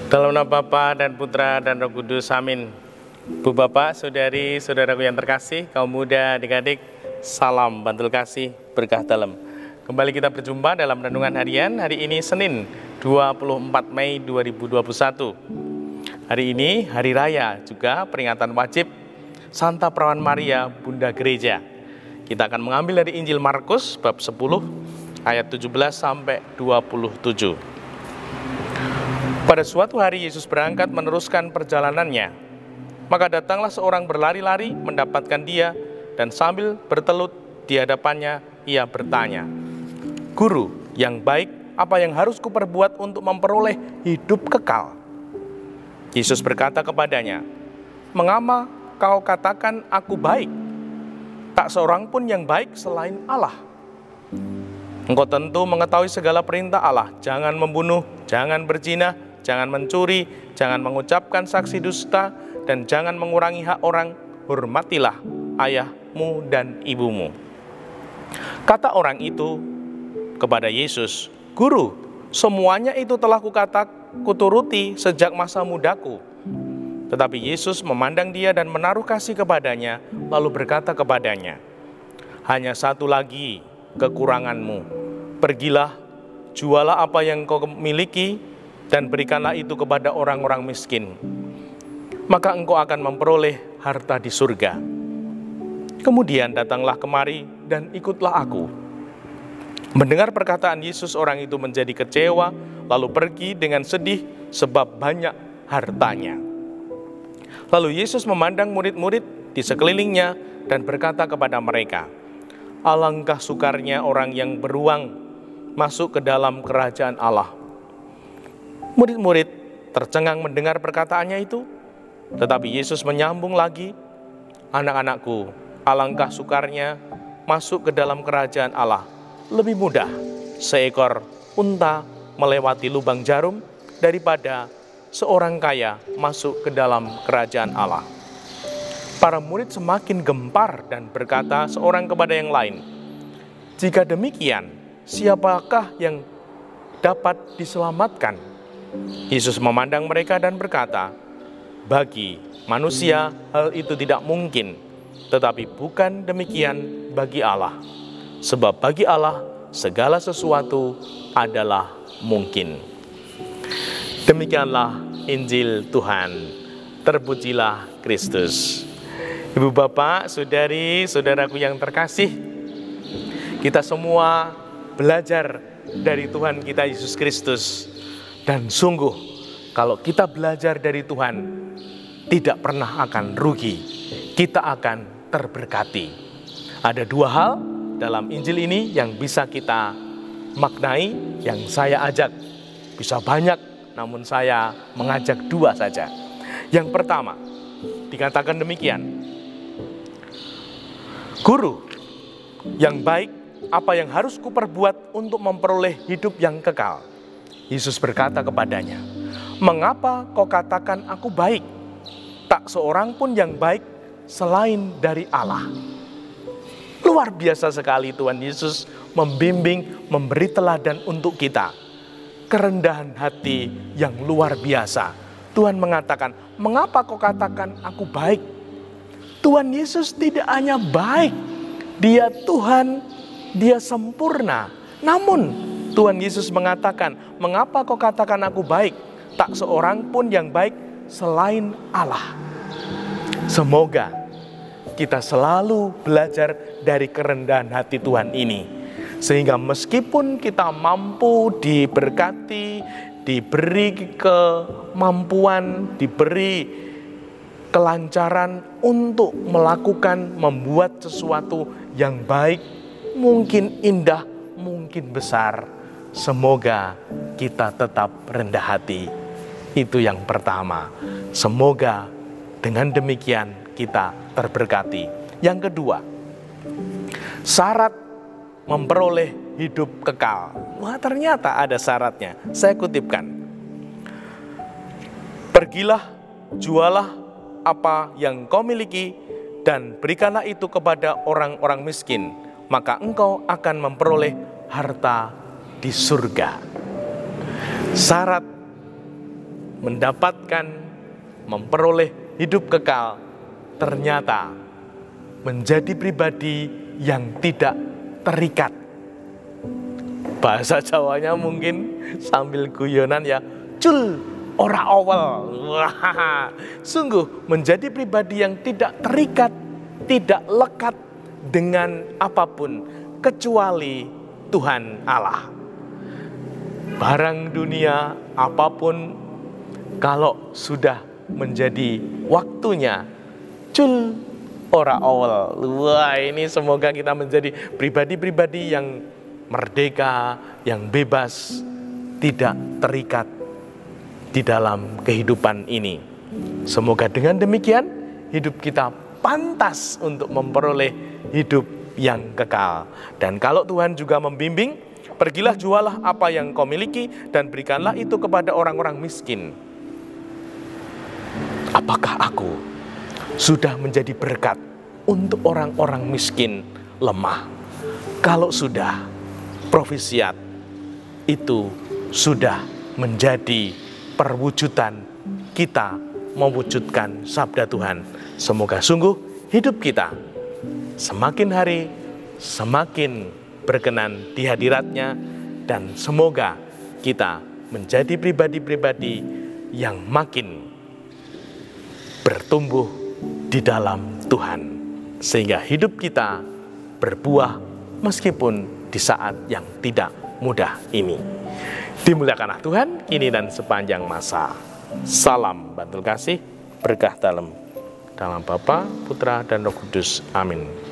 Dalam nama Bapa dan Putra dan Roh Kudus, amin. Bu Bapak, Saudari, Saudaraku yang terkasih, kaum muda, adik-adik, salam bantul kasih, berkah dalam. Kembali kita berjumpa dalam Renungan Harian, hari ini Senin 24 Mei 2021. Hari ini Hari Raya, juga peringatan wajib Santa Perawan Maria, Bunda Gereja. Kita akan mengambil dari Injil Markus, bab 10, ayat 17 sampai 27. Pada suatu hari Yesus berangkat meneruskan perjalanannya. Maka datanglah seorang berlari-lari mendapatkan dia, dan sambil bertelut di hadapannya ia bertanya, "Guru yang baik, apa yang harus kuperbuat untuk memperoleh hidup kekal?" Yesus berkata kepadanya, "Mengapa kau katakan aku baik? Tak seorang pun yang baik selain Allah. Engkau tentu mengetahui segala perintah Allah, jangan membunuh, jangan berzina, jangan mencuri, jangan mengucapkan saksi dusta, dan jangan mengurangi hak orang, hormatilah ayahmu dan ibumu." Kata orang itu kepada Yesus, "Guru, semuanya itu telah kuturuti sejak masa mudaku." Tetapi Yesus memandang dia dan menaruh kasih kepadanya, lalu berkata kepadanya, "Hanya satu lagi kekuranganmu. Pergilah, jualah apa yang kau miliki, dan berikanlah itu kepada orang-orang miskin. Maka engkau akan memperoleh harta di surga. Kemudian datanglah kemari dan ikutlah aku." Mendengar perkataan Yesus, orang itu menjadi kecewa, lalu pergi dengan sedih sebab banyak hartanya. Lalu Yesus memandang murid-murid di sekelilingnya dan berkata kepada mereka, "Alangkah sukarnya orang yang beruang masuk ke dalam kerajaan Allah." Murid-murid tercengang mendengar perkataannya itu, tetapi Yesus menyambung lagi, "Anak-anakku, alangkah sukarnya masuk ke dalam kerajaan Allah. Lebih mudah seekor unta melewati lubang jarum daripada seorang kaya masuk ke dalam kerajaan Allah." Para murid semakin gempar dan berkata seorang kepada yang lain, "Jika demikian, siapakah yang dapat diselamatkan?" Yesus memandang mereka dan berkata, "Bagi manusia hal itu tidak mungkin, tetapi bukan demikian bagi Allah. Sebab bagi Allah segala sesuatu adalah mungkin." Demikianlah Injil Tuhan. Terpujilah Kristus. Ibu bapak, saudari, saudaraku yang terkasih, kita semua belajar dari Tuhan kita Yesus Kristus. Dan sungguh, kalau kita belajar dari Tuhan, tidak pernah akan rugi. Kita akan terberkati. Ada dua hal dalam Injil ini yang bisa kita maknai, yang saya ajak. Bisa banyak, namun saya mengajak dua saja. Yang pertama, dikatakan demikian, "Guru yang baik, apa yang harus kuperbuat untuk memperoleh hidup yang kekal?" Yesus berkata kepadanya, "Mengapa kau katakan aku baik? Tak seorang pun yang baik selain dari Allah." Luar biasa sekali Tuhan Yesus membimbing, memberi teladan untuk kita. Kerendahan hati yang luar biasa. Tuhan mengatakan, "Mengapa kau katakan aku baik?" Tuhan Yesus tidak hanya baik, Dia Tuhan, Dia sempurna. Namun Tuhan Yesus mengatakan, "Mengapa kau katakan aku baik? Tak seorang pun yang baik selain Allah." Semoga kita selalu belajar dari kerendahan hati Tuhan ini, sehingga meskipun kita mampu diberkati, diberi kemampuan, diberi kelancaran untuk melakukan, membuat sesuatu yang baik, mungkin indah, mungkin besar, semoga kita tetap rendah hati. Itu yang pertama. Semoga dengan demikian kita terberkati. Yang kedua, syarat memperoleh hidup kekal. Wah, ternyata ada syaratnya. Saya kutipkan. "Pergilah, jualah apa yang kau miliki, dan berikanlah itu kepada orang-orang miskin. Maka engkau akan memperoleh harta di surga." Syarat mendapatkan, memperoleh hidup kekal, ternyata menjadi pribadi yang tidak terikat. Bahasa Jawanya mungkin sambil guyonan ya, cul ora owel. Wah, sungguh menjadi pribadi yang tidak terikat, tidak lekat dengan apapun kecuali Tuhan Allah. Barang dunia apapun, kalau sudah menjadi waktunya, cul ora owel. Wah, ini semoga kita menjadi pribadi-pribadi yang merdeka, yang bebas, tidak terikat di dalam kehidupan ini. Semoga dengan demikian hidup kita pantas untuk memperoleh hidup yang kekal. Dan kalau Tuhan juga membimbing, pergilah jualah apa yang kau miliki dan berikanlah itu kepada orang-orang miskin. Apakah aku sudah menjadi berkat untuk orang-orang miskin lemah? Kalau sudah, profisiat itu sudah menjadi perwujudan kita mewujudkan sabda Tuhan. Semoga sungguh hidup kita semakin hari semakin berkenan di hadiratnya, dan semoga kita menjadi pribadi-pribadi yang makin bertumbuh di dalam Tuhan, sehingga hidup kita berbuah meskipun di saat yang tidak mudah ini. Dimuliakanlah Tuhan kini dan sepanjang masa. Salam bantul kasih, berkah dalam Bapa, Putra, dan Roh Kudus. Amin.